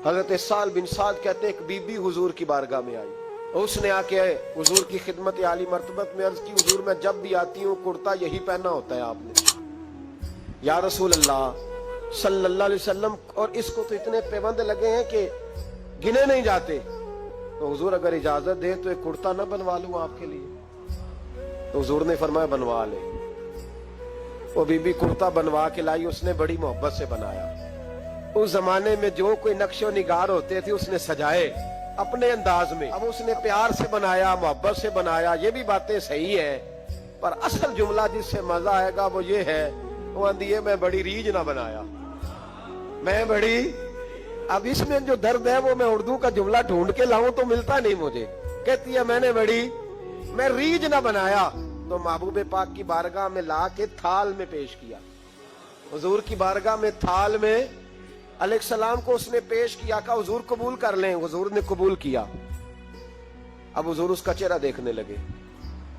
حضرت سال بن سعد کہتے ہیں ایک بی بی حضور کی بارگاہ میں آئی، اس نے آ کے حضور کی خدمت عالی مرتبت میں عرض کی، حضور میں جب بھی آتی ہوں کرتا یہی پہنا ہوتا ہے آپ نے، یا رسول اللہ صلی اللہ علیہ وسلم، اور اس کو تو اتنے پیوند لگے ہیں کہ گنے نہیں جاتے، تو حضور اگر اجازت دے تو ایک کرتا نہ بنوا لوں آپ کے لیے؟ تو حضور نے فرمایا بنوا لے۔ وہ بی بی کرتا بنوا کے لائی، اس نے بڑی محبت سے بنایا۔ اس زمانے میں جو کوئی نقش و نگار ہوتے تھے اس نے سجائے اپنے انداز میں، اب اس نے پیار سے بنایا، محبت سے بنایا، یہ بھی باتیں صحیح ہیں، پر اصل جملہ جس سے مزہ آئے گا وہ یہ ہے، وہ آندھی ہے میں بڑی ریج نہ بنایا، میں بڑی، اب اس میں جو درد ہے وہ میں اردو کا جملہ ڈھونڈ کے لاؤں تو ملتا نہیں مجھے، کہتی ہے میں ریج نہ بنایا، تو محبوب پاک کی بارگاہ میں لا کے تھال میں پیش کیا، حضور کی بارگاہ میں تھال میں علیہ السلام کو اس نے پیش کیا، کہا حضور قبول کر لیں، حضور نے قبول کیا۔ اب حضور اس کا چہرہ دیکھنے لگے،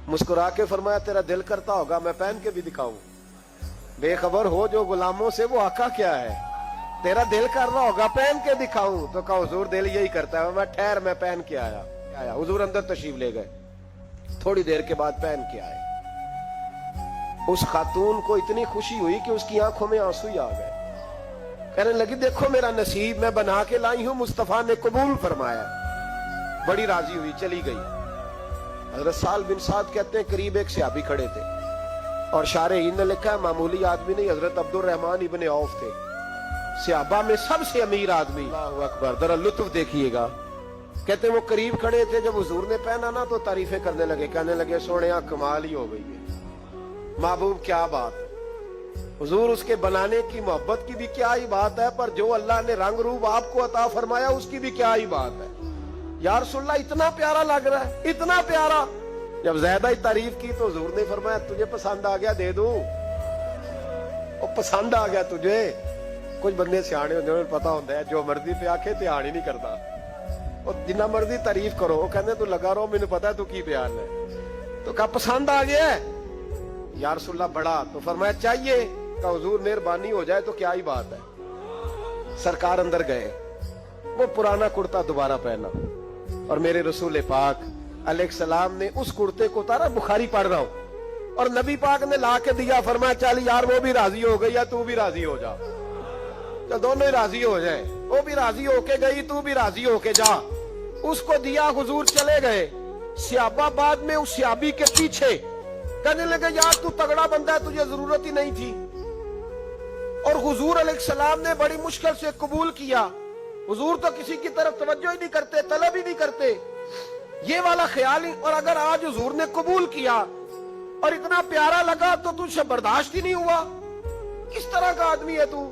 مسکرا کے فرمایا تیرا دل کرتا ہوگا میں پہن کے بھی دکھاؤں، بے خبر ہو جو غلاموں سے وہ آقا کیا ہے، تیرا دل کر رہا ہوگا پہن کے دکھاؤں، تو کہا حضور دل یہی کرتا ہے، میں ٹھہر میں پہن کے آیا۔ حضور اندر تشریف لے گئے، تھوڑی دیر کے بعد پہن کے آئے۔ اس خاتون کو اتنی خوشی ہوئی کہ اس کی آنکھوں میں آنسو ہی آ گئے، کہنے لگی دیکھو میرا نصیب، میں بنا کے لائی ہوں، مصطفیٰ نے قبول فرمایا، بڑی راضی ہوئی، چلی گئی۔ حضرت سال بن سعد کہتے ہیں قریب ایک صحابی کھڑے تھے، اور شارحین نے لکھا ہے معمولی آدمی نہیں، حضرت عبد الرحمن ابن عوف تھے، صحابہ میں سب سے امیر آدمی، اللہ اکبر، ذرا لطف دیکھیے گا۔ کہتے ہیں وہ قریب کھڑے تھے، جب حضور نے پہنا نا تو تعریفیں کرنے لگے، کہنے لگے سونیا کمال ہی ہو گئی ہے، محبوب کیا بات، حضور اس کے بنانے کی محبت کی بھی کیا ہی بات ہے، پر جو اللہ نے رنگ روپ آپ کو عطا فرمایا اس کی بھی کیا ہی بات ہے، یا رسول اللہ اتنا پیارا لگ رہا ہے، اتنا پیارا۔ جب زیادہ ہی تعریف کی تو حضور نے فرمایا تجھے پسند آ گیا دے دوں، وہ پسند آ گیا تجھے۔ کچھ بندے سیانے ہوتے ہیں پتا ہوتا ہے جو مرضی پہ آکھے دھیان ہی نہیں کرتا، اور جنہ مرضی تعریف کرو وہ کہنے تو لگا رہو مجھے پتا ہے تو کی بیان ہے، تو کہا پسند آ گیا ہے یا رسول اللہ بڑا، تو فرمایا چاہیے، کہ حضور مہربانی ہو جائے تو کیا ہی بات ہے۔ سرکار اندر گئے، وہ پرانا کرتا دوبارہ پہنا، اور میرے رسول پاک علیہ السلام نے اس کرتے کو اتارا، بخاری پڑھ رہا ہوں، اور نبی پاک نے لا کے دیا، فرمایا چل یار وہ بھی راضی ہو گئی یا تو بھی راضی ہو جا، تو دونوں ہی راضی ہو جائیں، وہ بھی راضی ہو کے گئی تو بھی راضی ہو کے جا۔ اس کو دیا، حضور چلے گئے، صحابہ بعد میں اس صحابی کے پیچھے کہنے لگے یار تو تگڑا بندہ ہے، تجھے ضرورت ہی نہیں تھی، اور حضور علیہ السلام نے بڑی مشکل سے قبول کیا۔ حضور تو کسی کی طرف توجہ ہی نہیں کرتے، طلب ہی نہیں کرتے، یہ والا خیال ہی، اور اگر آج حضور نے قبول کیا اور اتنا پیارا لگا تو تجھ سے برداشت ہی نہیں ہوا، کس طرح کا آدمی ہے تو؟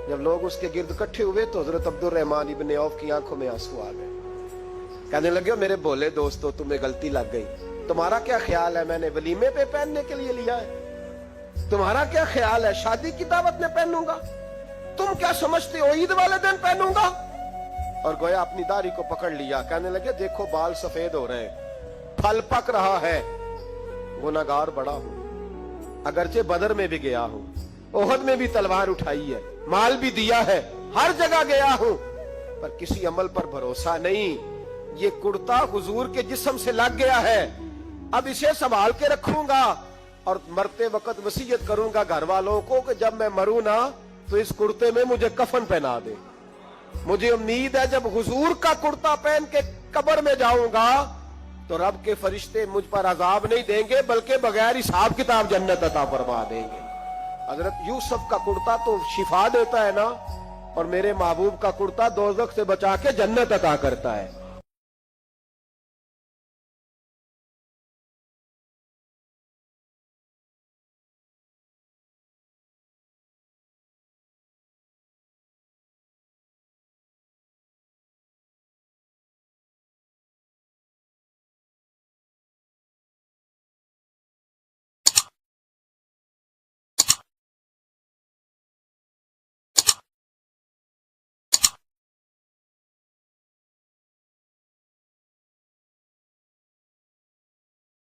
جب لوگ اس کے گرد اکٹھے ہوئے تو حضرت عبد الرحمن ابن عوف کی آنکھوں میں آنسو آ گئے، کہنے لگے میرے بولے دوستو تمہیں غلطی لگ گئی، تمہارا کیا خیال ہے میں نے ولیمے پہ پہننے کے لیے لیا ہے؟ تمہارا کیا خیال ہے شادی کی دعوت میں پہنوں گا؟ تم کیا سمجھتے ہو عید والے دن پہنوں گا؟ اور گویا اپنی داڑھی کو پکڑ لیا، کہنے لگے دیکھو بال سفید ہو رہے ہیں، پھل پک رہا ہے، گناہگار بڑا ہوں، اگرچہ بدر میں بھی گیا ہوں، احد میں بھی تلوار اٹھائی ہے، مال بھی دیا ہے، ہر جگہ گیا ہوں، پر کسی عمل پر بھروسہ نہیں، یہ کرتا حضور کے جسم سے لگ گیا ہے، اب اسے سنبھال کے رکھوں گا، اور مرتے وقت وصیت کروں گا گھر والوں کو کہ جب میں مروں نا تو اس کرتے میں مجھے کفن پہنا دے، مجھے امید ہے جب حضور کا کرتا پہن کے قبر میں جاؤں گا تو رب کے فرشتے مجھ پر عذاب نہیں دیں گے بلکہ بغیر حساب کتاب جنت عطا فرما دیں گے۔ حضرت یوسف کا کرتا تو شفا دیتا ہے نا، اور میرے محبوب کا کرتا دوزخ سے بچا کے جنت عطا کرتا ہے۔